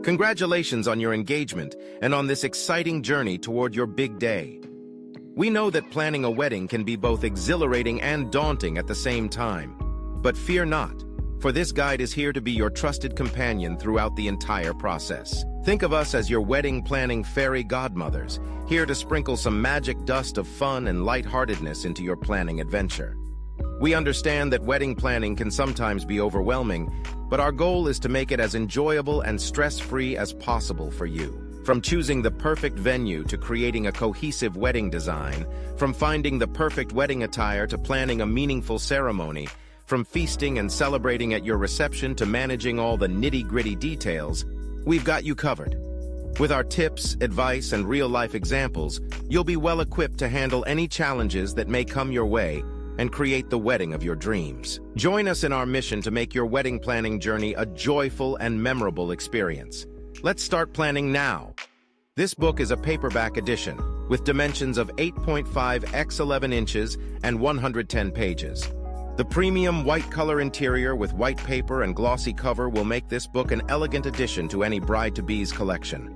Congratulations on your engagement and on this exciting journey toward your big day. We know that planning a wedding can be both exhilarating and daunting at the same time. But fear not, for this guide is here to be your trusted companion throughout the entire process. Think of us as your wedding planning fairy godmothers, here to sprinkle some magic dust of fun and lightheartedness into your planning adventure. We understand that wedding planning can sometimes be overwhelming, but our goal is to make it as enjoyable and stress-free as possible for you. From choosing the perfect venue to creating a cohesive wedding design, from finding the perfect wedding attire to planning a meaningful ceremony, from feasting and celebrating at your reception to managing all the nitty-gritty details, we've got you covered. With our tips, advice, and real-life examples, you'll be well-equipped to handle any challenges that may come your way and create the wedding of your dreams. Join us in our mission to make your wedding planning journey a joyful and memorable experience. Let's start planning now. This book is a paperback edition with dimensions of 8.5 x 11 inches and 110 pages. The premium white color interior with white paper and glossy cover will make this book an elegant addition to any bride-to-be's collection.